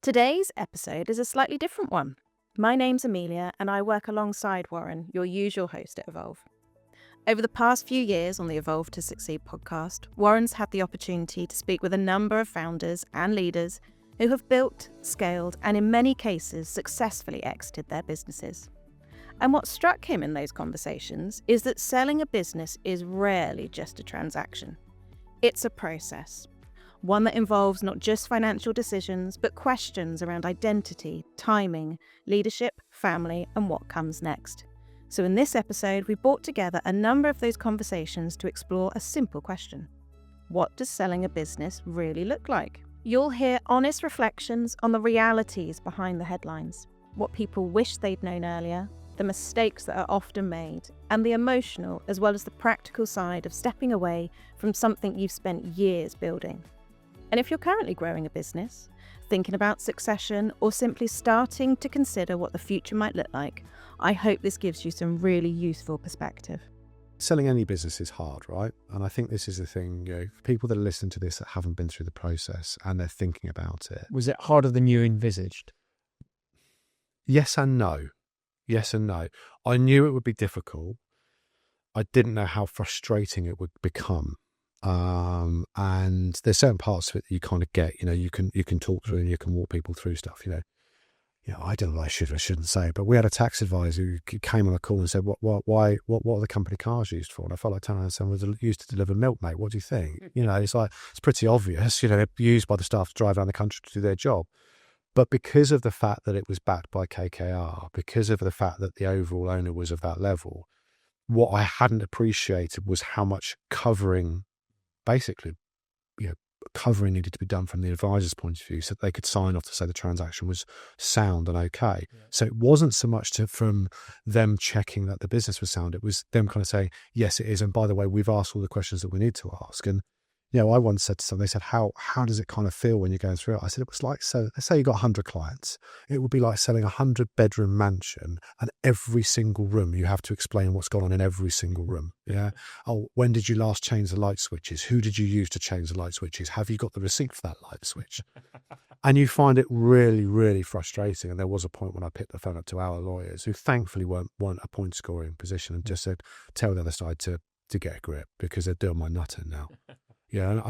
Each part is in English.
Today's episode is a slightly different one. My name's Amelia and I work alongside Warren, your usual host at Evolve. Over the past few years on the Evolve to Succeed podcast, Warren's had the opportunity to speak with a number of founders and leaders who have built, scaled, and in many cases successfully exited their businesses. And what struck him in those conversations is that selling a business is rarely just a transaction. It's a process. One that involves not just financial decisions, but questions around identity, timing, leadership, family, and what comes next. So in this episode, we brought together a number of those conversations to explore a simple question. What does selling a business really look like? You'll hear honest reflections on the realities behind the headlines, what people wish they'd known earlier, the mistakes that are often made, and the emotional as well as the practical side of stepping away from something you've spent years building. And if you're currently growing a business, thinking about succession, or simply starting to consider what the future might look like, I hope this gives you some really useful perspective. Selling any business is hard, right? And I think this is the thing, for people that are listening to this that haven't been through the process and they're thinking about it. Was it harder than you envisaged? Yes and no. Yes and no. I knew it would be difficult. I didn't know how frustrating it would become. And there's certain parts of it that you kind of get, you can talk through and you can walk people through stuff, I don't know what I should or shouldn't say, but we had a tax advisor who came on a call and said, what are the company cars used for? And I felt like telling someone was used to deliver milk, mate. What do you think? It's like, it's pretty obvious, they're used by the staff to drive around the country to do their job. But because of the fact that it was backed by KKR, because of the fact that the overall owner was of that level, what I hadn't appreciated was how much covering needed to be done from the advisor's point of view so that they could sign off to say the transaction was sound and okay. Yeah. So it wasn't so much from them checking that the business was sound. It was them kind of saying, yes, it is. And by the way, we've asked all the questions that we need to ask. And, I once said to someone, they said, how does it kind of feel when you're going through it? I said, it was like, so let's say you got 100 clients. It would be like selling a 100-bedroom mansion, and every single room you have to explain what's gone on in every single room. Yeah. Oh, when did you last change the light switches? Who did you use to change the light switches? Have you got the receipt for that light switch? And you find it really, really frustrating. And there was a point when I picked the phone up to our lawyers, who thankfully weren't a point scoring position, and just said, tell the other side to get a grip, because they're doing my nutting now. Yeah,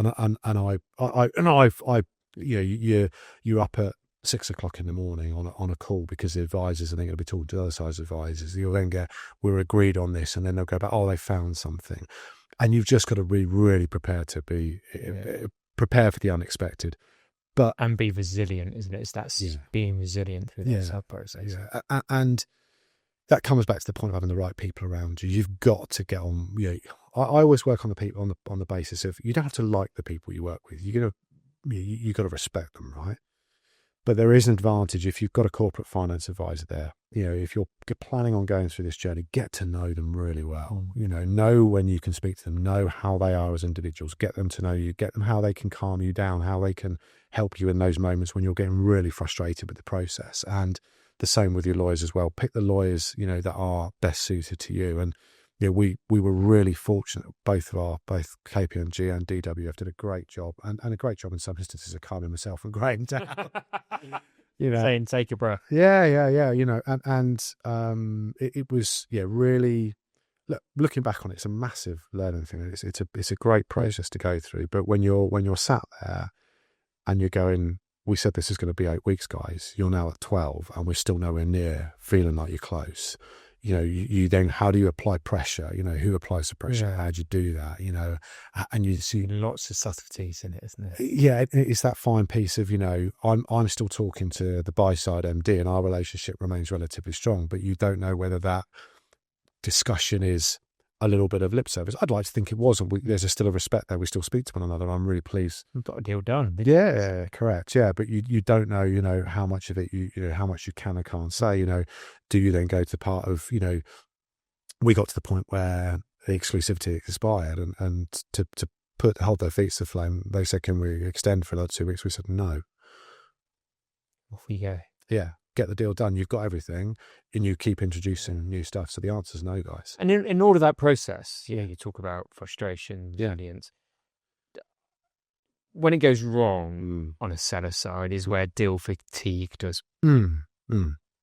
you're up at 6 o'clock in the morning on a call because the advisors are then going to be talking to the other side's advisors. You'll then get, we're agreed on this, and then they'll go back, they found something. And you've just got to be really prepared to be prepared for the unexpected. And be resilient, isn't it? It's being resilient through that sub process. Yeah. And that comes back to the point of having the right people around you. You've got to get on. I always work on the people on the basis of, you don't have to like the people you work with. You got to respect them, right? But there is an advantage if you've got a corporate finance advisor there. If you're planning on going through this journey, get to know them really well. Know when you can speak to them, know how they are as individuals, get them to know you, get them how they can calm you down, how they can help you in those moments when you're getting really frustrated with the process. And the same with your lawyers as well. Pick the lawyers, that are best suited to you. And we were really fortunate. Both KPMG and DWF did a great job, and a great job in some instances of calming myself and Graham down. Saying, take a breath. Yeah. It was really. Looking back on it, it's a massive learning thing. It's a great process to go through. But when you're sat there and you're going, we said this is going to be 8 weeks, guys. You're now at 12, and we're still nowhere near feeling like you're close. You then, how do you apply pressure? Who applies the pressure? How do you do that? And you see lots of subtleties in it, isn't it? Yeah, it's that fine piece of, I'm still talking to the buy side MD, and our relationship remains relatively strong, but you don't know whether that discussion is a little bit of lip service. I'd like to think it was, and there's still a respect there. We still speak to one another. I'm really pleased. We've got a deal done. Yeah, correct. Yeah, but you don't know, how much of it how much you can and can't say. Do you then go to the part of, we got to the point where the exclusivity expired, and to hold their feet to the flame, they said, can we extend for another 2 weeks? We said no. Off we go. Yeah. Get the deal done. You've got everything, and you keep introducing new stuff. So the answer is no, guys. And in all of that process, you talk about frustration, resilience. when it goes wrong on a seller side is where deal fatigue does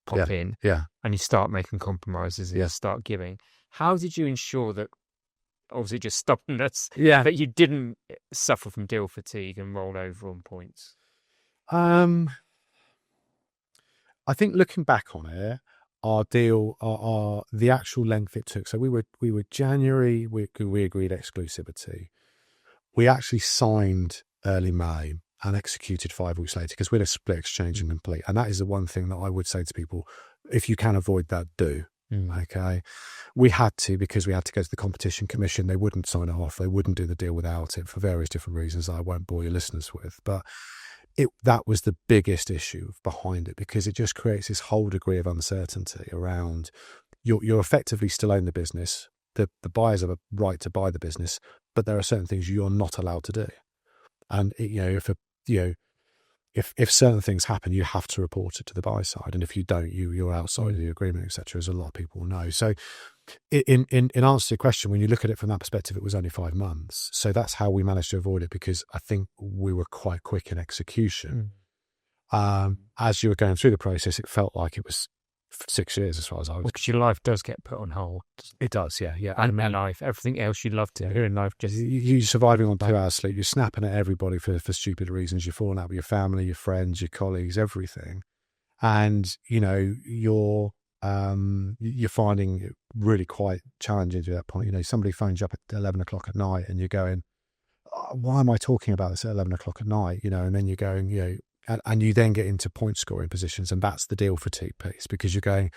pop in, and you start making compromises and you start giving. How did you ensure that, obviously just stubbornness, that you didn't suffer from deal fatigue and roll over on points? I think looking back on it, our deal, the actual length it took. So we were January. We agreed exclusivity. We actually signed early May and executed 5 weeks later because we had a split exchange and complete. And that is the one thing that I would say to people: if you can avoid that, do. Okay, we had to, because we had to go to the Competition Commission. They wouldn't sign it off. They wouldn't do the deal without it for various different reasons that I won't bore your listeners with. But that was the biggest issue behind it, because it just creates this whole degree of uncertainty around you're effectively still own the business. The buyers have a right to buy the business, but there are certain things you're not allowed to do. And if certain things happen, you have to report it to the buy side, and if you don't, you're outside of the agreement, etc. As a lot of people know. So, in answer to your question, when you look at it from that perspective, it was only 5 months. So that's how we managed to avoid it, because I think we were quite quick in execution. As you were going through the process, it felt like it was 6 years as far as I was. Because your life does get put on hold. It does, yeah. And life, everything else you'd love to do in life, just you're surviving on 2 hours sleep. You're snapping at everybody for stupid reasons. You're falling out with your family, your friends, your colleagues, everything. And you're finding it really quite challenging to that point. Somebody phones you up at 11 o'clock at night, and you're going, "Why am I talking about this at 11 o'clock at night?" And then you're going, and you then get into point scoring positions, and that's the deal fatigue piece, because you're going,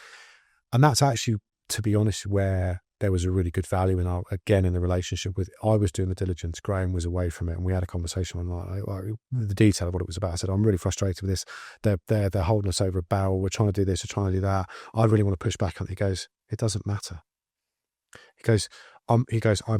and that's actually, to be honest, where there was a really good value in the relationship with. I was doing the diligence, Graham was away from it, and we had a conversation one night, like the detail of what it was about. I said, "I'm really frustrated with this. They're holding us over a barrel. We're trying to do this, we're trying to do that. I really want to push back on it." He goes, "It doesn't matter." He goes, "I'm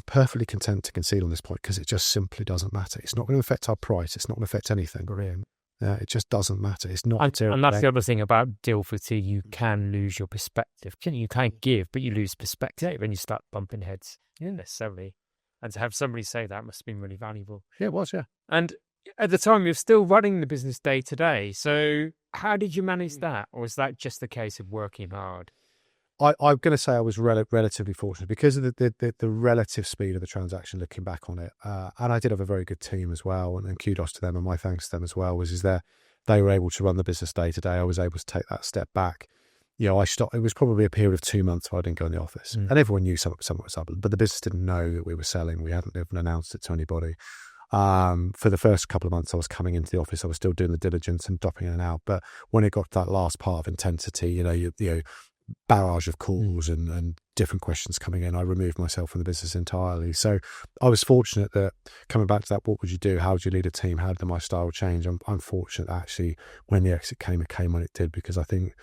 perfectly content to concede on this point, because it just simply doesn't matter. It's not going to affect our price. It's not going to affect anything. Brilliant. It just doesn't matter. It's not." And that's the other thing about deal fatigue. You can lose your perspective. You can give, but you lose perspective when you start bumping heads. You don't necessarily. And to have somebody say that must have been really valuable. Yeah, it was, yeah. And at the time, you're still running the business day to day. So how did you manage that? Or was that just the case of working hard? I'm going to say I was relatively fortunate because of the relative speed of the transaction, looking back on it. And I did have a very good team as well, and kudos to them, and my thanks to them as well, they were able to run the business day to day. I was able to take that step back. I stopped. It was probably a period of 2 months where I didn't go in the office, and everyone knew something was up, but the business didn't know that we were selling. We hadn't even announced it to anybody. For the first couple of months I was coming into the office, I was still doing the diligence and dropping in and out. But when it got to that last part of intensity, barrage of calls and different questions coming in, I removed myself from the business entirely. So I was fortunate that, coming back to that, what would you do? How would you lead a team? How did my style change? I'm fortunate that actually when the exit came, it came when it did, because I think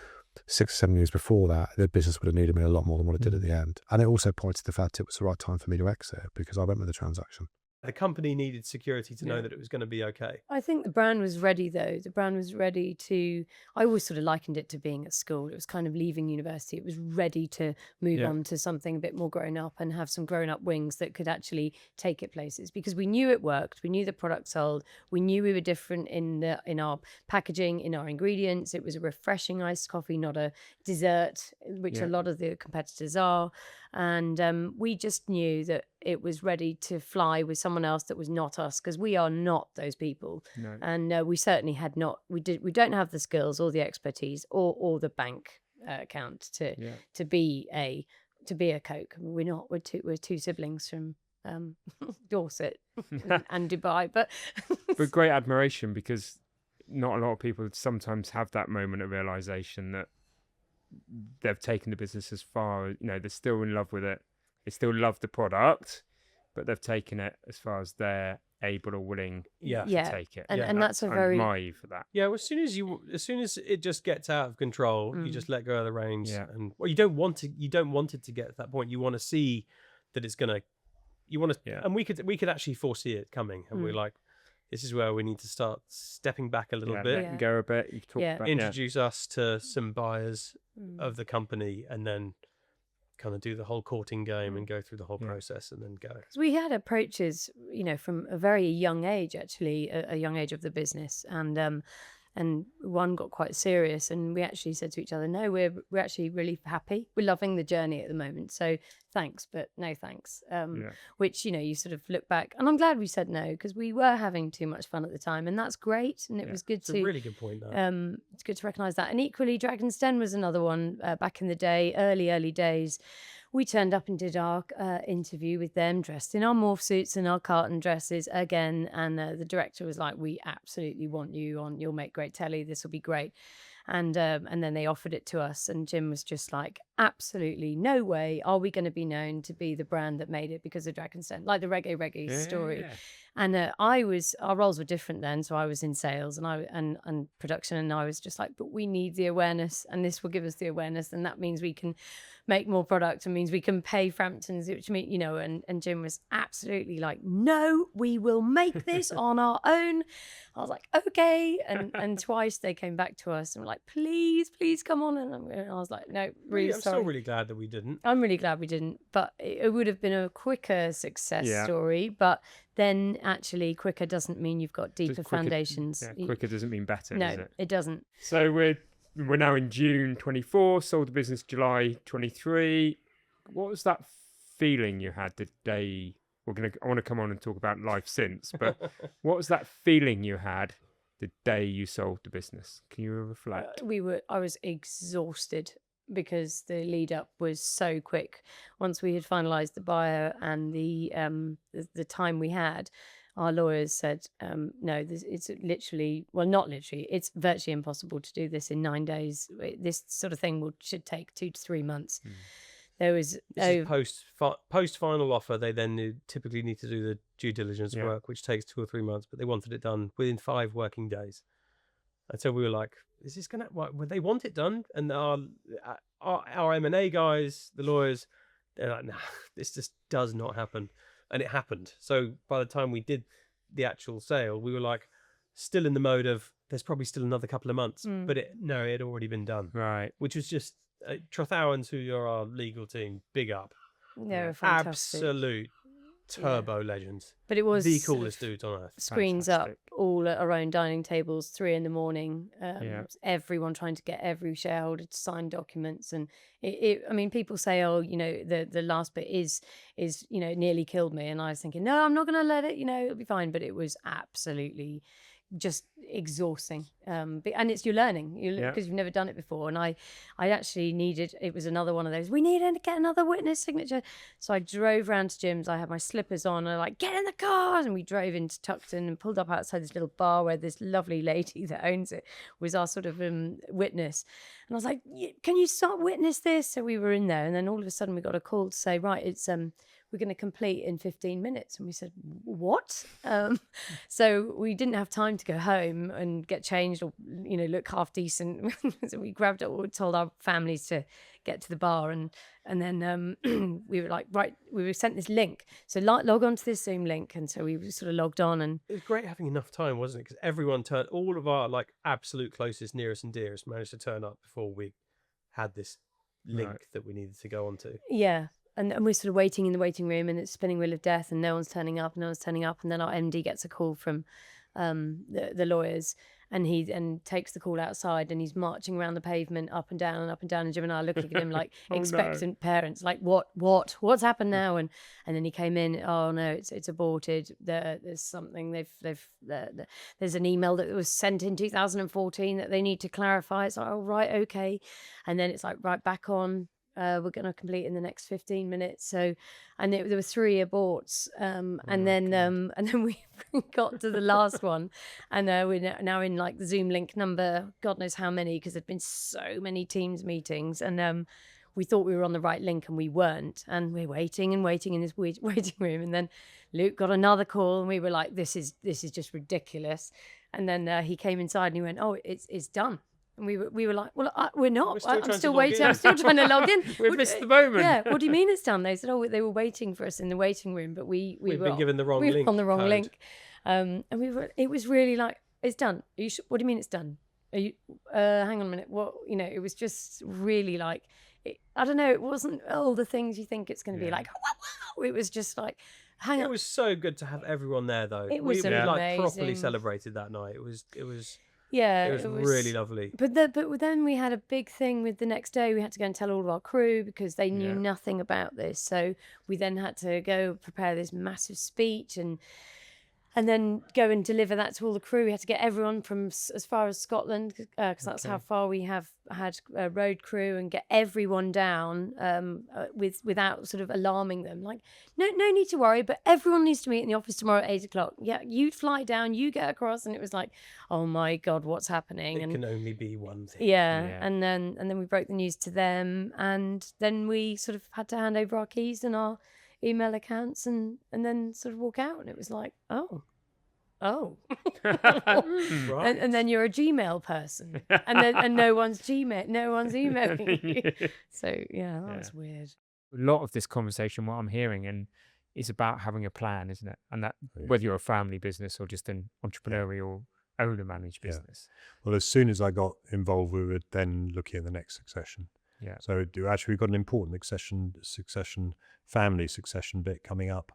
6 or 7 years before that, the business would have needed me a lot more than what it did at the end. And it also pointed to the fact it was the right time for me to exit, because I went with the transaction. The company needed security to know that it was going to be okay. I think the brand was ready, though. The brand was ready to, I always sort of likened it to being at school. It was kind of leaving university. It was ready to move on to something a bit more grown up and have some grown up wings that could actually take it places, because we knew it worked. We knew the product sold. We knew we were different in our packaging, in our ingredients. It was a refreshing iced coffee, not a dessert, which a lot of the competitors are. And we just knew that it was ready to fly with someone else that was not us, because we are not those people. No. And we certainly had not. We don't have the skills or the expertise or the bank account to be a Coke. We're not. We're two siblings from Dorset and Dubai, but great admiration, because not a lot of people sometimes have that moment of realization that they've taken the business as far, they're still in love with it. They still love the product, but they've taken it as far as they're able or willing to take it. And that's a very... I admire you for that. Yeah, well, as soon as it just gets out of control, you just let go of the reins. Yeah. And you don't want it to get to that point. You want to see that it's gonna. You want to, and we could actually foresee it coming, and we're like, this is where we need to start stepping back a little bit. And go a bit. You talk about, introduce us to some buyers of the company, and then kind of do the whole courting game and go through the whole process and then go. Because we had approaches, from a very young age, actually, a young age of the business, and one got quite serious, and we actually said to each other, no, we're actually really happy. We're loving the journey at the moment. So thanks, but no thanks. Which, you sort of look back, and I'm glad we said no, because we were having too much fun at the time, and that's great. And it was good It's a really good point, though. it's good to recognise that. And equally, Dragon's Den was another one back in the day, early days. We turned up and did our interview with them, dressed in our morph suits and our carton dresses again. And the director was like, we absolutely want you on. You'll make great telly. This will be great. And then they offered it to us. And Jim was just like, absolutely no way are we going to be known to be the brand that made it because of Dragon's Den, like the reggae story. Yeah. And our roles were different then. So I was in sales and production, and I was just like, but we need the awareness, and this will give us the awareness. And that means we can make more product, and means we can pay Framptons, which mean, and Jim was absolutely like, no, we will make this on our own. I was like, okay. And twice they came back to us and were like, please come on. And I was like, no, really I'm sorry. still really glad that we didn't. I'm really glad we didn't, but it would have been a quicker success story. But then actually quicker doesn't mean you've got deeper foundations. Yeah, quicker doesn't mean better, no, does it? It doesn't. So we're now in June 24, sold the business July 23. What was that feeling you had the day? I want to come on and talk about life since, but what was that feeling you had the day you sold the business? Can you reflect? I was exhausted because the lead up was so quick. Once we had finalised the buyer and the time we had, our lawyers said, no, it's literally, well, not literally, it's virtually impossible to do this in 9 days. This sort of thing should take 2 to 3 months. There was post final offer. They then typically need to do the due diligence work, which takes 2 or 3 months, but they wanted it done within 5 working days. And so we were like, is this gonna? Well, they want it done, and our M&A guys, the lawyers, they're like, nah, this just does not happen, and it happened. So by the time we did the actual sale, we were like, still in the mode of there's probably still another couple of months, but it had already been done, right? Which was just Trothowans, who are our legal team, big up. They're fantastic. Absolute turbo legends. But it was the coolest dudes on earth. Screens Fantastic. up all at our own dining tables, 3 a.m. Everyone trying to get every shareholder to sign documents, and I mean, people say, oh, the last bit is nearly killed me, and I was thinking, no, I'm not going to let it. It'll be fine. But it was absolutely just exhausting, and it's you're learning because you've never done it before. And I actually it was another one of those, we need to get another witness signature. So I drove round to Jim's, I had my slippers on, and I'm like, get in the car, and we drove into Tuckton and pulled up outside this little bar where this lovely lady that owns it was our sort of witness. And I was like, can you start witness this? So we were in there, and then all of a sudden we got a call to say, right, it's we're going to complete in 15 minutes. And we said, what? So we didn't have time to go home and get changed or, look half decent. So we grabbed it, we told our families to get to the bar. And then we were like, right, we were sent this link. So log on to this Zoom link. And so we sort of logged on. And it was great having enough time, wasn't it? Because everyone all of our absolute closest, nearest and dearest managed to turn up before we had this link that we needed to go on to. Yeah. And we're sort of waiting in the waiting room, and it's spinning wheel of death, and no one's turning up. And then our MD gets a call from the lawyers, and he takes the call outside, and he's marching around the pavement up and down. And Jim and I are looking at him like expectant parents, like what's happened now? And then he came in. Oh no, it's aborted. There's something there's an email that was sent in 2014 that they need to clarify. It's like, oh right, okay. And then it's like, right, back on. We're going to complete in the next 15 minutes. So, and there were 3 aborts, and then we got to the last one, and we're now in like the Zoom link number, God knows how many, because there'd been so many Teams meetings, and we thought we were on the right link, and we weren't, and we're waiting in this waiting room, and then Luke got another call, and we were like, this is just ridiculous, and then he came inside and he went, oh, it's done. And we were like, well, we're not. I'm still waiting. I'm still trying to log in. We've missed the moment. Yeah. What do you mean it's done? They said, oh, they were waiting for us in the waiting room, but we've been given the wrong link. We were on the wrong code. link. And it was really like, it's done. What do you mean it's done? Are you, hang on a minute. What, it was just really like I don't know, it wasn't all the things you think it's going to be like, wow. It was just like, hang on. It was so good to have everyone there, though. It was we like properly amazing. celebrated that night. It was really lovely. But then we had a big thing with the next day. We had to go and tell all of our crew because they knew nothing about this. So we then had to go prepare this massive speech and then go and deliver that to all the crew. We had to get everyone from as far as Scotland, because that's how far we have had a road crew, and get everyone down without sort of alarming them. Like, no need to worry, but everyone needs to meet in the office tomorrow at 8:00. Yeah, you fly down, you get across. And it was like, oh my God, what's happening? It can only be one thing. Yeah. And then we broke the news to them, and then we sort of had to hand over our keys and our email accounts and then sort of walk out, and it was like, oh Right. and then you're a Gmail person, and no one's emailing you. So that was weird. A lot of this conversation, what I'm hearing, and is about having a plan, isn't it? And that whether you're a family business or just an entrepreneurial owner managed business. Well, as soon as I got involved, we were then looking at the next succession. Yeah. So we've got an important family succession bit coming up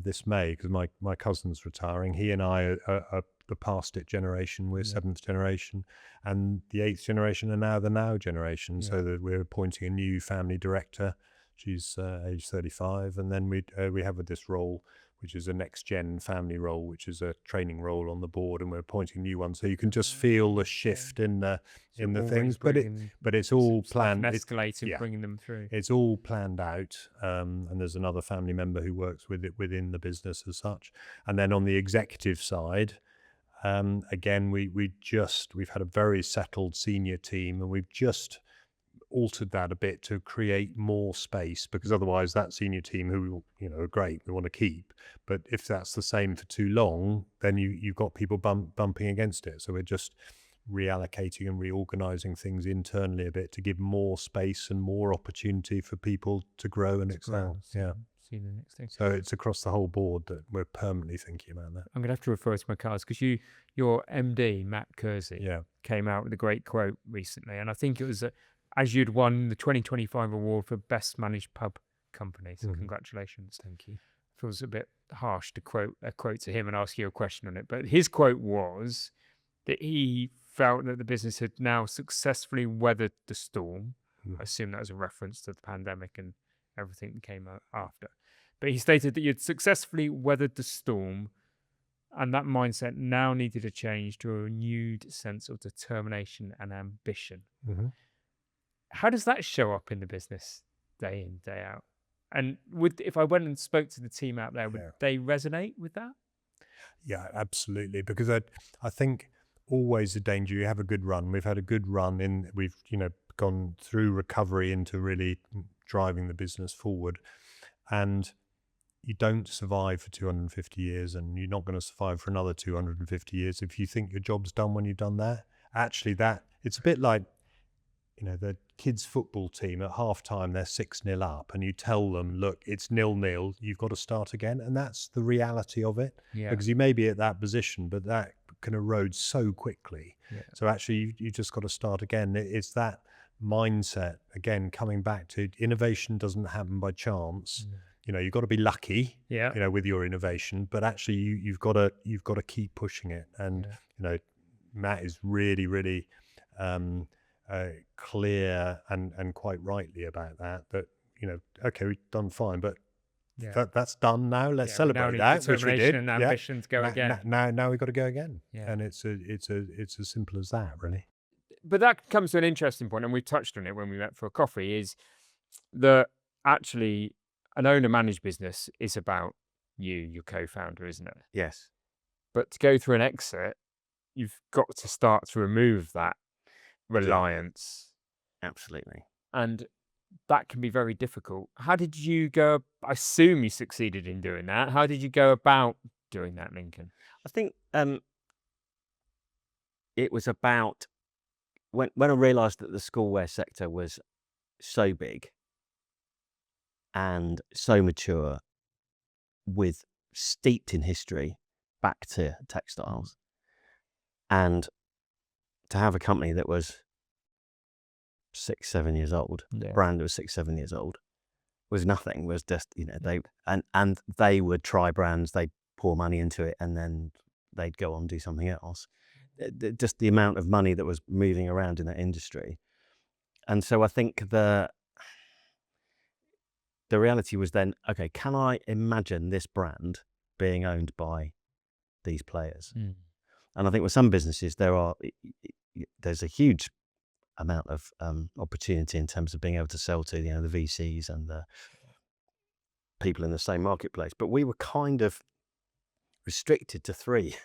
this May, because my cousin's retiring. He and I are the past it generation. We're seventh generation, and the eighth generation are now the now generation. So that we're appointing a new family director. She's age 35, and then we have this role, which is a next gen family role, which is a training role on the board, and we're appointing new ones. So you can just feel the shift in the things, but it's all planned. Escalating, bringing them through. It's all planned out, and there's another family member who works with it within the business as such. And then on the executive side, again, we've had a very settled senior team, and we've just altered that a bit to create more space, because otherwise that senior team, who are great, we want to keep, but if that's the same for too long, then you've got people bumping against it. So we're just reallocating and reorganizing things internally a bit to give more space and more opportunity for people to grow and excel. See the next thing. So it's across the whole board that we're permanently thinking about that. I'm going to have to refer to my cards, because your MD, Matt Kersey, came out with a great quote recently, and I think it was as you'd won the 2025 award for Best Managed Pub Company. So congratulations. Thank you. Feels a bit harsh to quote to him and ask you a question on it. But his quote was that he felt that the business had now successfully weathered the storm. I assume that was a reference to the pandemic and everything that came after. But he stated that you'd successfully weathered the storm, and that mindset now needed a change to a renewed sense of determination and ambition. How does that show up in the business day in, day out? And if I went and spoke to the team out there, would they resonate with that? Yeah, absolutely. Because I think always the danger, you have a good run. We've had a good run we've gone through recovery into really driving the business forward. And you don't survive for 250 years, and you're not going to survive for another 250 years if you think your job's done when you've done that. Actually, it's a bit like, the kids' football team at halftime, they're 6-0 up, and you tell them, look, it's 0-0, you've got to start again. And that's the reality of it, because you may be at that position, but that can erode so quickly. So actually, you just got to start again. It's that mindset, again, coming back to innovation doesn't happen by chance. You've got to be lucky, with your innovation, but actually you've got to keep pushing it. And, Matt is really, really, clear and quite rightly about that okay, we've done fine, but that's done now. Let's celebrate that, which we did. And ambition to go again. Now we've got to go again. And it's as simple as that, really. But that comes to an interesting point, and we touched on it when we met for a coffee, is that actually an owner-managed business is about your co-founder, isn't it? Yes. But to go through an exit, you've got to start to remove that reliance. Absolutely. And that can be very difficult. How did you go? I assume you succeeded in doing that. How did you go about doing that, Lincoln? I think it was about when I realised that the schoolwear sector was so big and so mature, with steeped in history back to textiles, and to have a company that was 6, 7 years old. The brand was 6, 7 years old. Was nothing. Was just, you know, they would try brands, they'd pour money into it, and then they'd go on and do something else. Just the amount of money that was moving around in that industry. And so I think the reality was then, okay, can I imagine this brand being owned by these players? And I think with some businesses, there's a huge amount of opportunity in terms of being able to sell to, you know, the VCs and the people in the same marketplace. But we were kind of restricted to 3.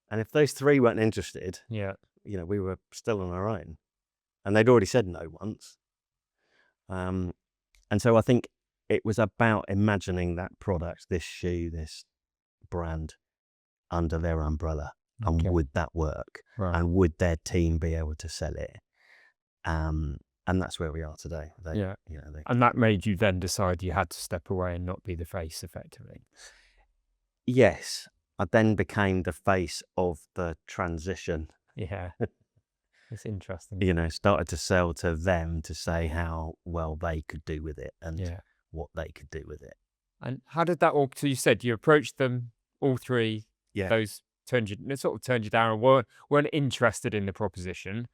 And if those 3 weren't interested, you know, we were still on our own. And they'd already said no once. And so I think it was about imagining that product, this shoe, this brand, under their umbrella. And would that work? Right. And would their team be able to sell it? And that's where we are today. And that made you then decide you had to step away and not be the face, effectively. Yes. I then became the face of the transition. Yeah. It's interesting. You know, started to sell to them to say how well they could do with it and what they could do with it. And how did that all, so you said you approached them, all 3, those turned you down and weren't interested in the proposition.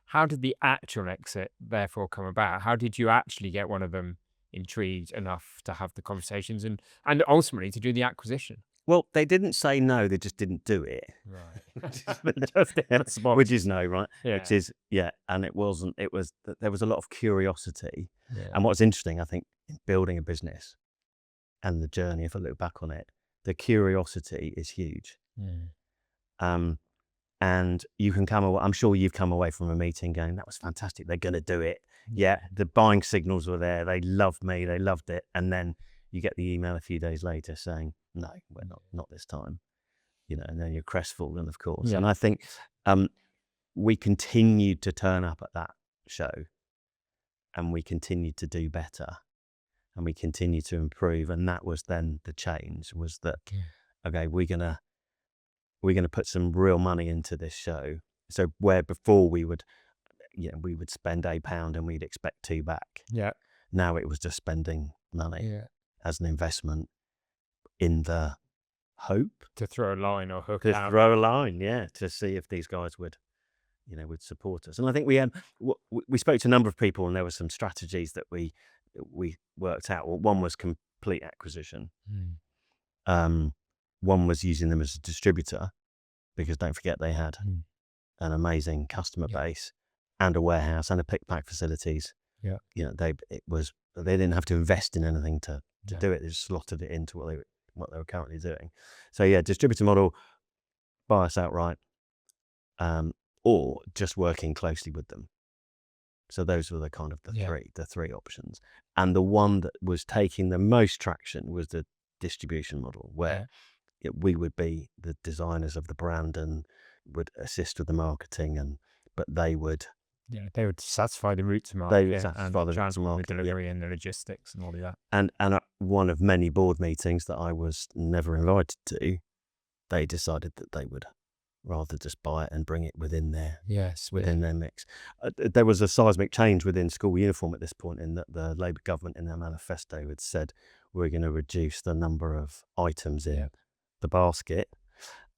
How did the actual exit therefore come about? How did you actually get one of them intrigued enough to have the conversations and ultimately to do the acquisition? Well, they didn't say no, they just didn't do it. Right. Which is no, right? Yeah. Which is, and there was a lot of curiosity. Yeah. And what's interesting, I think, in building a business and the journey, if I look back on it, the curiosity is huge. And you can come away, I'm sure you've come away from a meeting going, that was fantastic, they're going to do it. Yeah, the buying signals were there, they loved me, they loved it. And then you get the email a few days later saying, no, we're not this time. You know, and then you're crestfallen, of course. And I think we continued to turn up at that show and we continued to do better and we continued to improve. And that was then the change, was that, okay, we're going to put some real money into this show. So where before we would spend £1 and we'd expect 2 back. Yeah. Now it was just spending money as an investment in the hope to throw a line or hook out. Throw a line, to see if these guys would support us. And I think we spoke to a number of people, and there were some strategies that we worked out. Well, one was complete acquisition. One was using them as a distributor, because don't forget they had an amazing customer base and a warehouse and a pick pack facilities. Yeah, you know, they didn't have to invest in anything to do it. They just slotted it into what they were currently doing. So distributor model, buy us outright, or just working closely with them. So those were the kind of the three options. And the one that was taking the most traction was the distribution model, where we would be the designers of the brand and would assist with the marketing, but they would satisfy the route to market. They would satisfy the route to market, the delivery and the logistics and all of that. And at one of many board meetings that I was never invited to, they decided that they would rather just buy it and bring it within their mix. There was a seismic change within school uniform at this point, in that the Labour government in their manifesto had said we're going to reduce the number of items in the basket,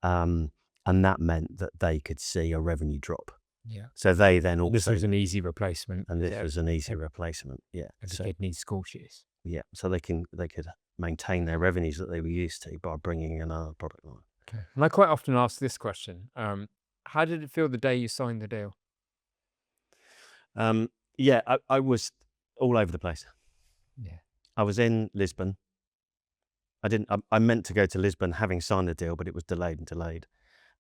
and that meant that they could see a revenue drop. Yeah. So they then also... This was an easy replacement. And this was an easy replacement, So they'd need school shoes. Yeah, so they could maintain their revenues that they were used to by bringing in another product line. Okay. And I quite often ask this question. How did it feel the day you signed the deal? I was all over the place. Yeah. I was in Lisbon. I meant to go to Lisbon having signed the deal, but it was delayed.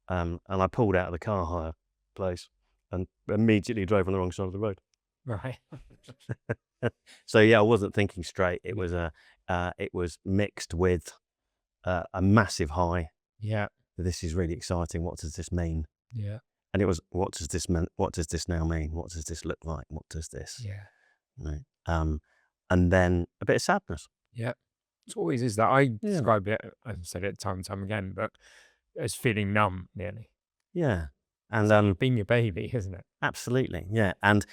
And I pulled out of the car hire place and immediately drove on the wrong side of the road. Right. So I wasn't thinking straight. It was mixed with a massive high. Yeah. This is really exciting. What does this mean? Yeah. And it was, what does this mean? What does this now mean? What does this look like? What does this? Yeah. Right. And then a bit of sadness. Yeah. It always is that. I describe it, I've said it time and time again, but as feeling numb, nearly. Yeah. And being your baby, isn't it? Absolutely. Yeah. And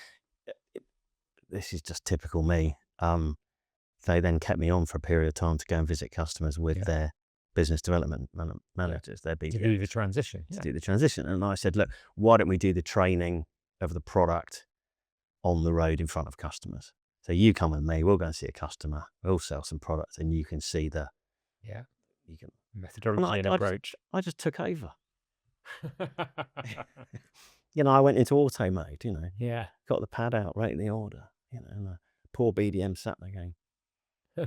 this is just typical me. They then kept me on for a period of time to go and visit customers with their business development managers, their BDMs. To do the transition. To do the transition. And I said, look, why don't we do the training of the product on the road in front of customers? So you come with me, we'll go and see a customer, we'll sell some products, and you can see the methodology and approach. I just took over. I went into auto mode, got the pad out, wrote the order, and the poor BDM sat there going, I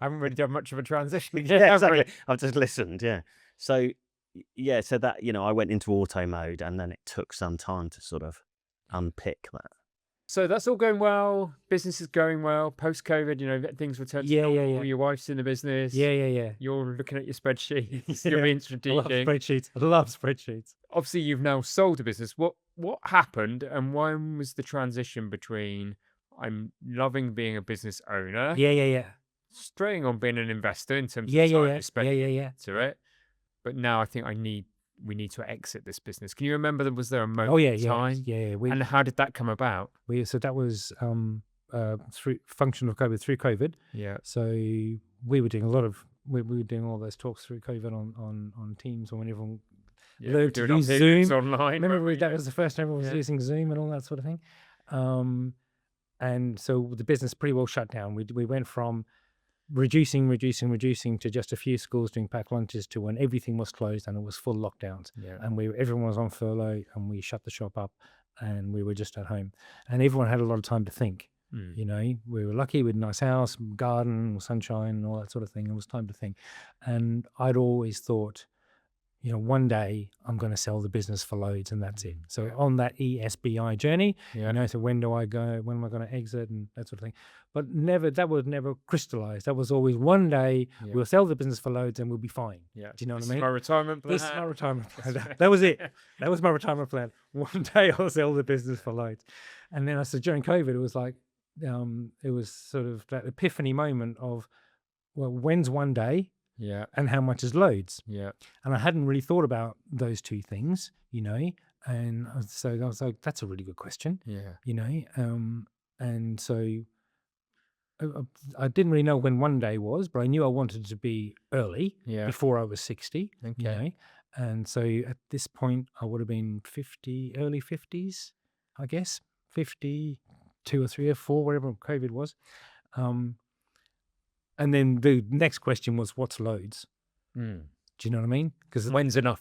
haven't really done much of a transition. Yeah, exactly. I've just listened. Yeah. So that, I went into auto mode, and then it took some time to sort of unpick that. So that's all going well. Business is going well. Post-COVID, things return to normal. Your wife's in the business. Yeah. You're looking at your spreadsheets. You're being strategic. I love spreadsheets. Obviously, you've now sold the business. What happened, and when was the transition between I'm loving being a business owner? Yeah. Straying on being an investor in terms of time to spend to it. But now I think we need to exit this business. Can you remember, was there a moment in time? Yeah. And how did that come about? So that was through function of COVID, through COVID. Yeah. So we were doing we were doing all those talks through COVID on Teams, or when everyone learned to use Zoom online. Remember that was the first time everyone was using Zoom and all that sort of thing. And so the business pretty well shut down. We went from reducing to just a few schools doing packed lunches to when everything was closed and it was full lockdowns. Yeah. And everyone was on furlough, and we shut the shop up, and we were just at home, and everyone had a lot of time to think. We were lucky with a nice house, garden, sunshine, and all that sort of thing. It was time to think. And I'd always thought, one day I'm going to sell the business for loads, and that's it. So on that ESBI journey, so when do I go? When am I going to exit, and that sort of thing? But that was never crystallized. That was always one day we'll sell the business for loads and we'll be fine. Yeah. Do you know what I This mean? is my retirement plan. This is my retirement plan. That was it. That was my retirement plan. One day I'll sell the business for loads. And then I said during COVID, it was like, it was sort of that epiphany moment of, well, when's one day? Yeah. And how much is loads? Yeah. And I hadn't really thought about those two things, and so I was like, that's a really good question. Yeah. And so I didn't really know when one day was, but I knew I wanted to be early, before I was 60. Okay. And so at this point I would have been early 50s, I guess, 52 or 3 or 4, whatever COVID was. And then the next question was, what's loads? Do you know what I mean? Because when's enough?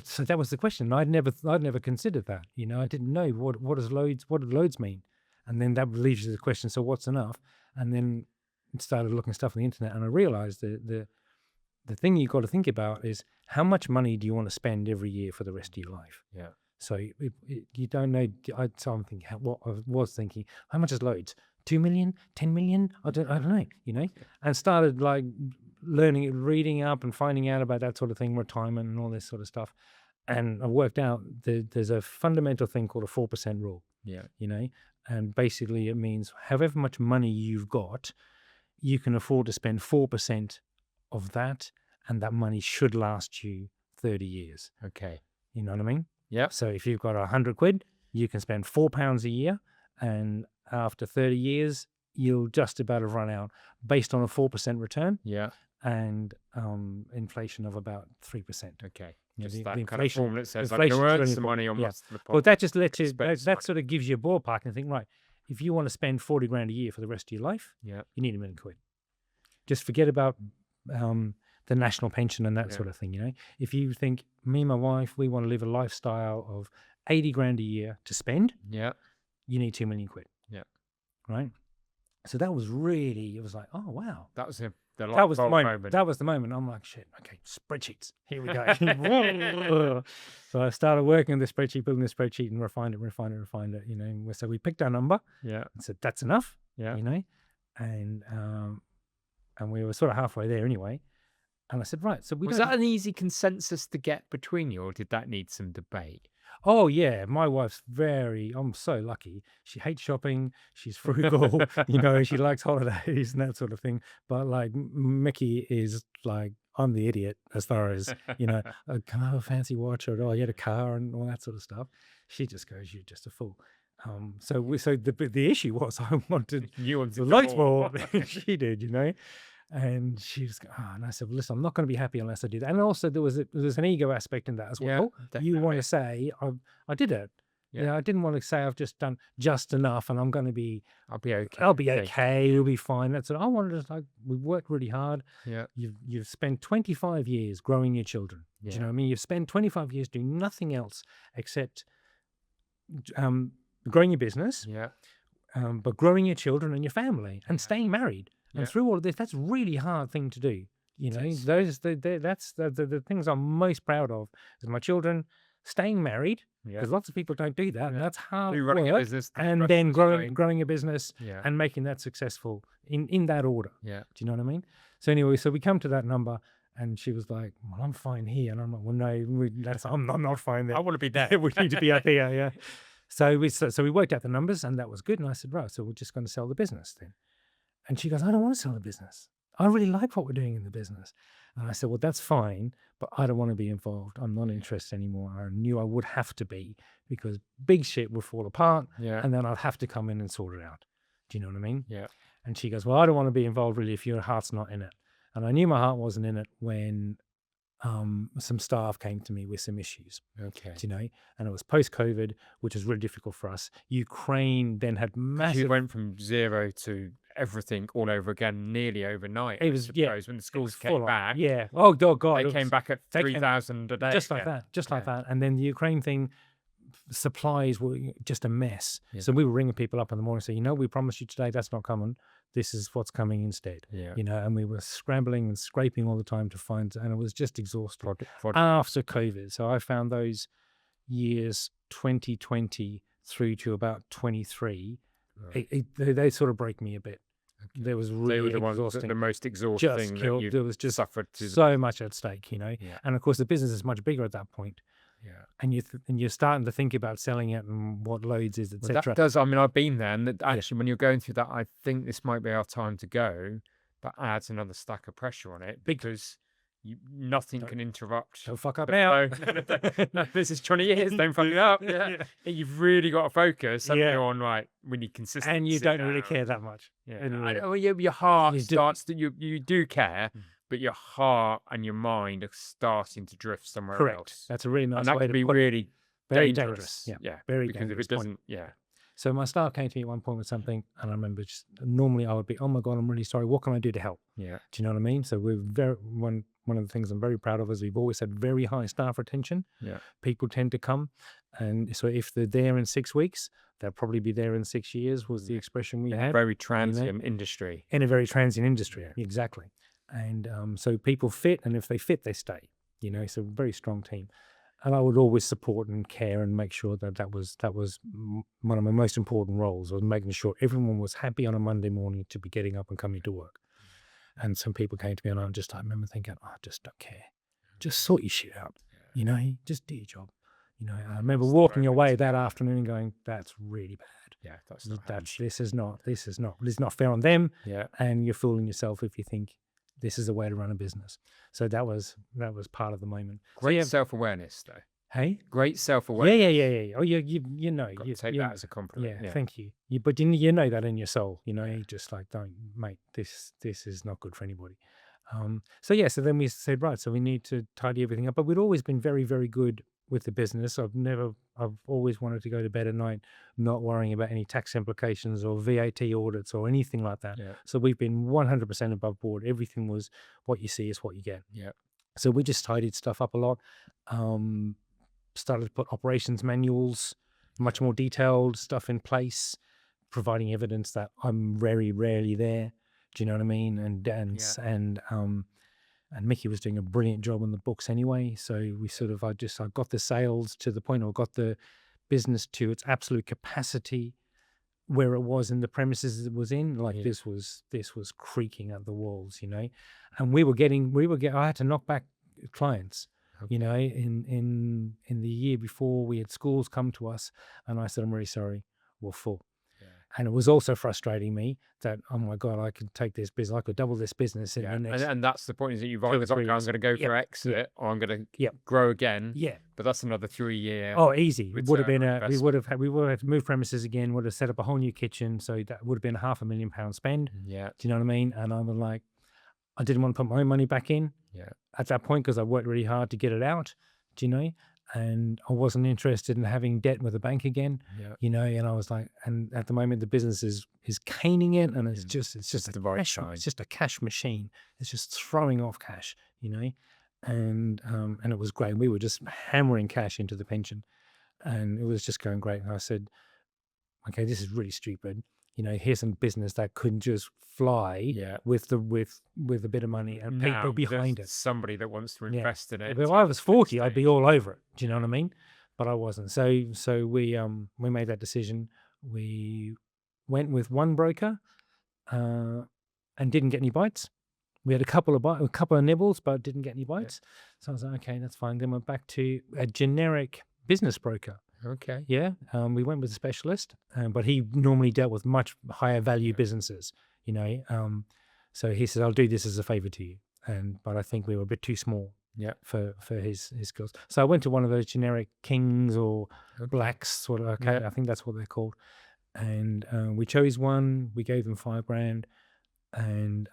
So that was the question. I'd never considered that. I didn't know what do loads mean? And then that leads to the question, so what's enough? And then started looking stuff on the internet, and I realized the thing you've got to think about is how much money do you want to spend every year for the rest of your life? Yeah. So you don't know. So I'm thinking, what I was thinking, how much is loads? 2 million, 10 million? I don't know, and started like learning, reading up and finding out about that sort of thing, retirement and all this sort of stuff. And I worked out there's a fundamental thing called a 4% rule. Yeah. And basically it means however much money you've got, you can afford to spend 4% of that, and that money should last you 30 years. Okay. You know what I mean? Yeah. So if you've got £100, you can spend £4 a year, and after 30 years, you'll just about have run out based on a 4% return. Yeah. And inflation of about 3%. Okay. The that inflation, kind of formula that says I'm going to earn some money on what's the Well, that just lets you, that sort of gives you a ballpark and think, right, if you want to spend 40 grand a year for the rest of your life, you need £1 million. Just forget about the national pension and that sort of thing, If you think, me and my wife, we want to live a lifestyle of 80 grand a year to spend, you need £2 million. Yeah. Right? So that was really, it was like, oh, wow. That was the moment. That was the moment. I'm like, shit, okay, spreadsheets. Here we go. So I started working on the spreadsheet, building the spreadsheet, and refined it, So we picked our number. Yeah. And said, that's enough. Yeah. And we were sort of halfway there anyway. And I said, right, so was that an easy consensus to get between you, or did that need some debate? Oh, yeah. My wife's I'm so lucky. She hates shopping. She's frugal, she likes holidays and that sort of thing. But like Mickey is like, I'm the idiot as far as, can I have a fancy watch, or, oh, you had a car and all that sort of stuff. She just goes, you're just a fool. So the issue was I wanted You wanted loads more than she did, And she's, and I said, well, listen, I'm not going to be happy unless I do that. And also there's an ego aspect in that as well. You want to say, I did it. Yeah. I didn't want to say I've just done just enough and I'm going to be, I'll be okay. I'll be okay. It'll be fine. That's it. I wanted to, we've worked really hard. Yeah. You've spent 25 years growing your children. Do you know what I mean? You've spent 25 years doing nothing else except growing your business. Yeah. But growing your children and your family and staying married. And through all of this, that's a really hard thing to do. That's the things I'm most proud of is my children staying married, because lots of people don't do that, and that's hard work. And then growing a business and making that successful in that order. Yeah. Do you know what I mean? So anyway, so we come to that number, and she was like, "Well, I'm fine here," and I'm like, "Well, no, I'm not fine there. I want to be there. We need to be up here." Yeah. So we worked out the numbers, and that was good. And I said, right, so we're just going to sell the business then. And she goes, I don't want to sell the business. I really like what we're doing in the business. And I said, well, that's fine, but I don't want to be involved. I'm not interested anymore. I knew I would have to be because big shit would fall apart and then I'd have to come in and sort it out. Do you know what I mean? Yeah. And she goes, well, I don't want to be involved really if your heart's not in it. And I knew my heart wasn't in it when some staff came to me with some issues. Okay. And it was post-COVID, which was really difficult for us. Ukraine then had massive... You went from zero to everything all over again nearly overnight. It was, when the schools came back. Yeah. Oh, God. They came back at 3,000 a day. Just like that. And then the Ukraine thing, supplies were just a mess. Yeah. So we were ringing people up in the morning and saying, we promised you today that's not coming. This is what's coming instead. Yeah. And we were scrambling and scraping all the time to find, and it was just exhausting after COVID. So I found those years 2020 through to about 23, they sort of break me a bit. Okay. There was really they were the exhausting. The most exhausting. There was just suffered so much at stake, Yeah. And of course the business is much bigger at that point. Yeah. And you're starting to think about selling it and what loads is, etc. That does. I mean, I've been there, and actually, when you're going through that, I think this might be our time to go. That adds another stack of pressure on it because nothing can interrupt. Don't fuck up now. No, this is 20 years. Don't fuck it up. Yeah. You've really got to focus. You're on right. We need consistency, and you don't really care that much. Yeah. Your heart starts to. You do care. But your heart and your mind are starting to drift somewhere else. That's a really nice way to put it. And that could be really very dangerous. Yeah. Very because dangerous. If it doesn't, So my staff came to me at one point with something, and I remember normally I would be, oh my God, I'm really sorry. What can I do to help? Yeah. Do you know what I mean? So we're one of the things I'm very proud of is we've always had very high staff retention. Yeah. People tend to come, and so if they're there in 6 weeks, they'll probably be there in 6 years. Was the expression we had. Very transient industry. In a very transient industry, exactly. And so people fit, and if they fit, they stay. It's a very strong team. And I would always support and care and make sure that was one of my most important roles, was making sure everyone was happy on a Monday morning to be getting up and coming to work. And some people came to me, and I remember thinking, I just don't care. Just sort your shit out. Just do your job. I remember walking away that afternoon and going, that's really bad. Yeah, this is not fair on them. Yeah. And you're fooling yourself if you think this is a way to run a business. So that was part of the moment. Great self-awareness, though. Hey, great self-awareness. Yeah. Oh, you take that as a compliment. Yeah, thank you. But you know that in your soul. You just like, don't, mate. This is not good for anybody. So then we said, right. So we need to tidy everything up. But we'd always been very, very good with the business. I've always wanted to go to bed at night not worrying about any tax implications or VAT audits or anything like that. Yeah. So we've been 100% above board. Everything was what you see is what you get. Yeah. So we just tidied stuff up a lot. Started to put operations manuals, much more detailed stuff in place, providing evidence that I'm very rarely there. Do you know what I mean? And Mickey was doing a brilliant job on the books anyway. So we I got the sales to the point, or got the business to its absolute capacity where it was in the premises it was in. Like this was creaking at the walls, and I had to knock back clients, in the year before we had schools come to us, and I said, I'm really sorry, we're full. And it was also frustrating me that, oh my God, I could take this business, I could double this business in the next. And that's the point, is that you've either got, I'm going to go for exit or I'm going to grow again. Yeah. But that's another 3-year. Oh, easy. It would have been we would have moved premises again, would have set up a whole new kitchen. So that would have been £500,000 spend. Yeah. Do you know what I mean? And I was like, I didn't want to put my own money back in at that point because I worked really hard to get it out, do you know? And I wasn't interested in having debt with the bank again, you know. And I was like, and at the moment the business is caning it, and it's just the right time. It's just a cash machine. It's just throwing off cash, you know. And it was great. We were just hammering cash into the pension, and it was just going great. And I said, okay, this is really stupid. You know, here's some business that could just fly with a bit of money and people behind it. Somebody that wants to invest in it. If I was 40, I'd be all over it. Do you know what I mean? But I wasn't. So we made that decision. We went with one broker and didn't get any bites. We had a couple of nibbles, but didn't get any bites. So I was like, okay, that's fine. Then went back to a generic business broker. Okay. Yeah. We went with a specialist, but he normally dealt with much higher value businesses, you know. So he said, I'll do this as a favor to you. But I think we were a bit too small for his skills. So I went to one of those generic Kings or Blacks, sort of, I think that's what they're called. And we chose one, we gave them $5,000, and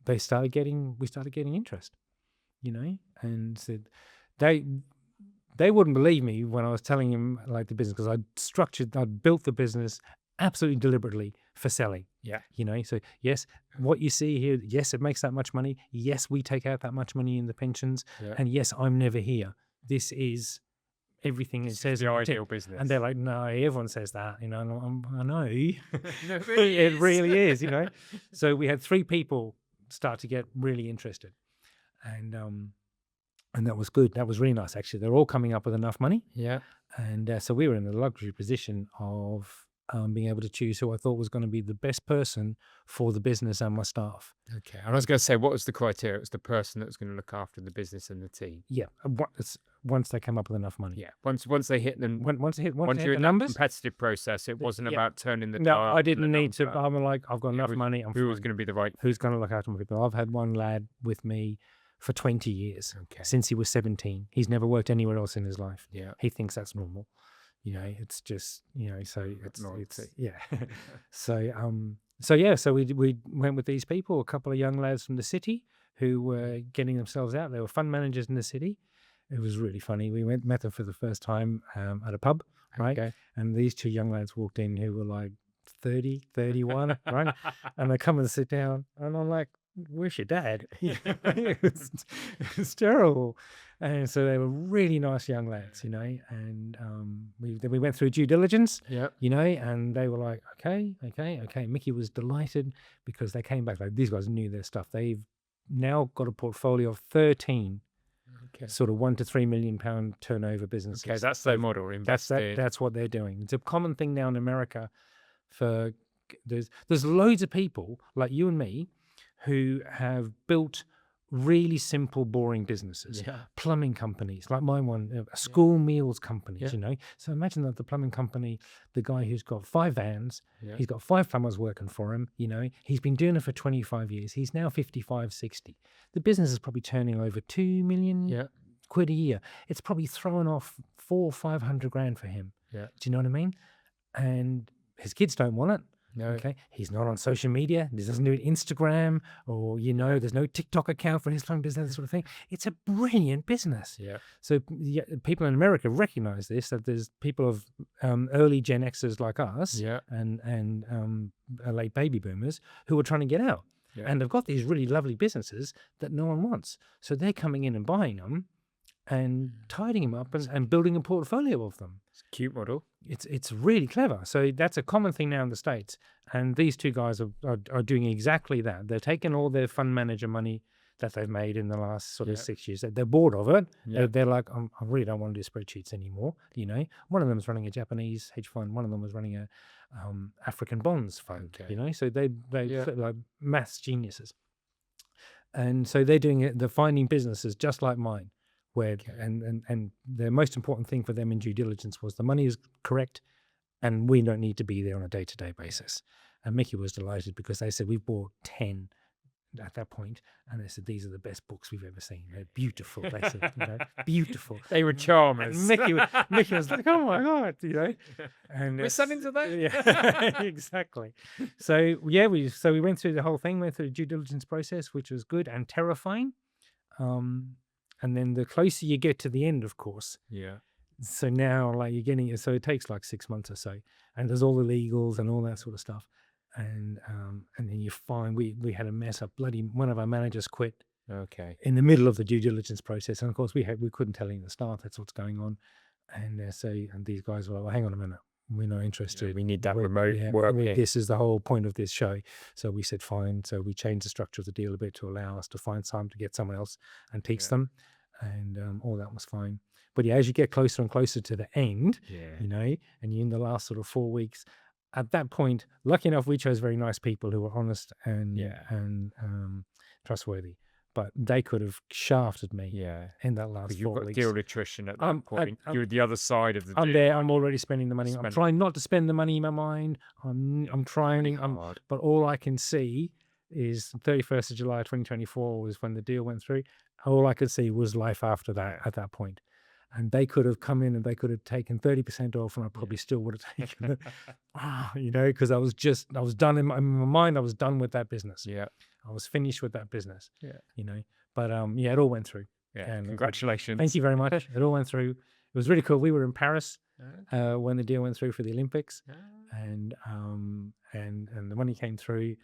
we started getting interest, you know, and said they wouldn't believe me when I was telling him like the business, because I'd built the business absolutely deliberately for selling. Yeah. You know, so yes, what you see here, yes, it makes that much money. Yes, we take out that much money in the pensions. Yeah. And yes, I'm never here. This is everything it says. The ideal business. And they're like, no, everyone says that, you know, and I know. It really is, you know. So we had 3 people start to get really interested. And that was good. That was really nice, actually. They're all coming up with enough money. Yeah. And so we were in the luxury position of being able to choose who I thought was going to be the best person for the business and my staff. Okay. And I was going to say, what was the criteria? It was the person that was going to look after the business and the team. Yeah. Once they came up with enough money. Yeah. Once they hit them. Once they hit the numbers. Competitive process. It wasn't about turning the. No, I didn't need to. I'm like, I've got enough money. Who was going to be the right? Who's going to look after my people? I've had one lad with me for 20 years, since he was 17. He's never worked anywhere else in his life. Yeah. He thinks that's normal. You know, it's just, you know, so it's yeah. So we went with these people, a couple of young lads from the city who were getting themselves out. They were fund managers in the city. It was really funny. We met them for the first time at a pub, right? Okay. And these 2 young lads walked in who were like 30, 31, right? And they come and sit down, and I'm like, where's your dad? It's terrible. And so they were really nice young lads, you know. And we went through due diligence, you know, and they were like, okay. Mickey was delighted because they came back like, these guys knew their stuff. They've now got a portfolio of 13 sort of £1 to £3 million turnover businesses. Okay, that's their model. That's what they're doing. It's a common thing now in America. There's loads of people like you and me who have built really simple, boring businesses, plumbing companies, like my one, school meals companies, you know. So imagine that the plumbing company, the guy who's got 5 vans, he's got 5 plumbers working for him, you know, he's been doing it for 25 years. He's now 55, 60. The business is probably turning over 2 million quid a year. It's probably throwing off 400 or 500 grand for him. Yeah. Do you know what I mean? And his kids don't want it. No. Okay. He's not on social media. He doesn't do Instagram, or, you know, there's no TikTok account for his plumbing business, that sort of thing. It's a brilliant business. Yeah. So people in America recognize this, that there's people of early Gen Xers like us and late baby boomers who are trying to get out. Yeah. And they've got these really lovely businesses that no one wants. So they're coming in and buying them and tidying them up and building a portfolio of them. It's a cute model. It's really clever. So that's a common thing now in the States. And these 2 guys are doing exactly that. They're taking all their fund manager money that they've made in the last sort of 6 years. They're bored of it. Yeah. They're like, I really don't want to do spreadsheets anymore. You know, one of them is running a Japanese hedge fund. One of them was running a African bonds fund. Okay. You know, so they like maths geniuses. And so they're doing it. They're finding businesses just like mine, where and the most important thing for them in due diligence was the money is correct and we don't need to be there on a day-to-day basis. And Mickey was delighted because they said we bought 10 at that point, and they said these are the best books we've ever seen. They're beautiful. They said, beautiful. They were charmers. And Mickey was like, oh my God, And we're selling to that. Yeah, exactly. So we went through the whole thing, went through the due diligence process, which was good and terrifying. And then the closer you get to the end, of course. Yeah. So now, like you're getting it. So it takes like 6 months or so, and there's all the legals and all that sort of stuff. And then you find we had a mess up. One of our managers quit. Okay. In the middle of the due diligence process, and of course we couldn't tell any of the staff that's what's going on. And and these guys were like, well, hang on a minute, we're not interested. Yeah, we need that remote work. This is the whole point of this show. So we said fine. So we changed the structure of the deal a bit to allow us to find time to get someone else and teach them, and all that was fine. But as you get closer and closer to the end, and you're in the last sort of 4 weeks. At that point, lucky enough, we chose very nice people who were honest and trustworthy. But they could have shafted me in that last 4 weeks. You've got deal attrition at that point. You're at the other side of the deal. I'm there. I'm already spending the money. I'm trying not to spend the money in my mind. I'm trying. But all I can see is 31st of July 2024 was when the deal went through. All I could see was life after that at that point. And they could have come in and they could have taken 30% off, and I probably still would have taken it, because I was done in my mind. I was done with that business. Yeah, I was finished with that business. Yeah, but it all went through. Yeah, and congratulations. Thank you very much. It all went through. It was really cool. We were in Paris when the deal went through for the Olympics, and the money came through.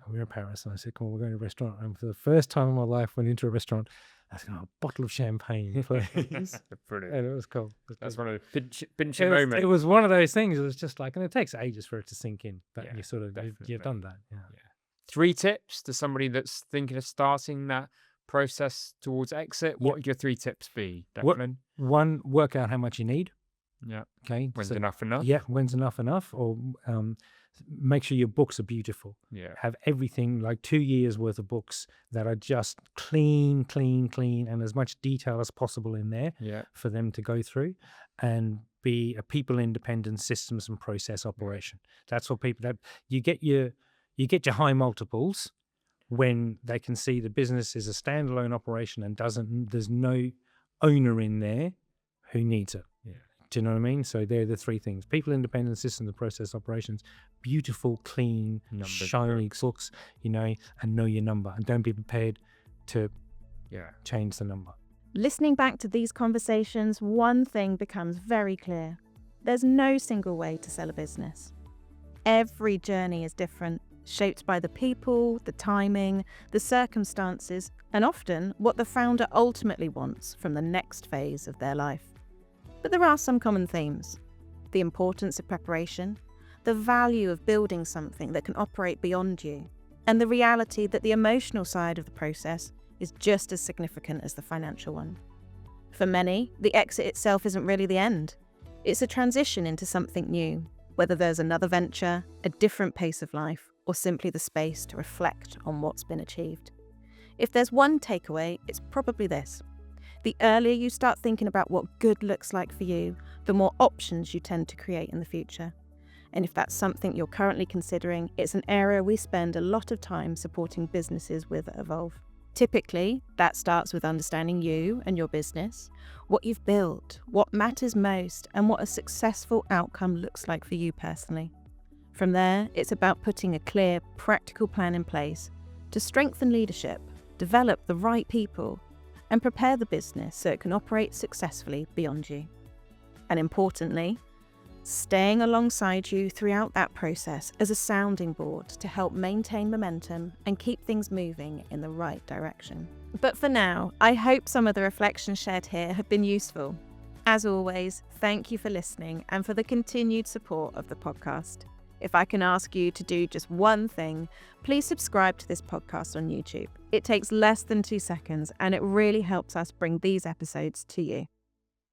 And we were in Paris, and I said, "Come on, we're going to a restaurant." And for the first time in my life, went into a restaurant. I said, a bottle of champagne, please. Brilliant. And it was cool. That's one of the pinch moments. It was one of those things. It was just like, and it takes ages for it to sink in, but you sort of, you've done that. Yeah. 3 tips to somebody that's thinking of starting that process towards exit. What would your 3 tips be, Declan? One, work out how much you need. Yeah. Okay. When's enough enough? Yeah. When's enough? Or make sure your books are beautiful. Yeah. Have everything, like 2 years worth of books that are just clean, and as much detail as possible in there for them to go through, and be a people independent systems and process operation. That's what people that you get your high multiples when they can see the business is a standalone operation and there's no owner in there who needs it. Yeah. Do you know what I mean? So they're the 3 things: people independent systems and process operations, beautiful, clean, shiny books, and know your number, and don't be prepared to change the number. Listening back to these conversations, one thing becomes very clear. There's no single way to sell a business. Every journey is different, shaped by the people, the timing, the circumstances, and often what the founder ultimately wants from the next phase of their life. But there are some common themes: the importance of preparation, the value of building something that can operate beyond you, and the reality that the emotional side of the process is just as significant as the financial one. For many, the exit itself isn't really the end. It's a transition into something new, whether there's another venture, a different pace of life, or simply the space to reflect on what's been achieved. If there's one takeaway, it's probably this: the earlier you start thinking about what good looks like for you, the more options you tend to create in the future. And if that's something you're currently considering, it's an area we spend a lot of time supporting businesses with at Evolve. Typically, that starts with understanding you and your business, what you've built, what matters most, and what a successful outcome looks like for you personally. From there, it's about putting a clear, practical plan in place to strengthen leadership, develop the right people, and prepare the business so it can operate successfully beyond you. And importantly, staying alongside you throughout that process as a sounding board to help maintain momentum and keep things moving in the right direction. But for now, I hope some of the reflections shared here have been useful. As always, thank you for listening and for the continued support of the podcast. If I can ask you to do just one thing, please subscribe to this podcast on YouTube. It takes less than 2 seconds and it really helps us bring these episodes to you.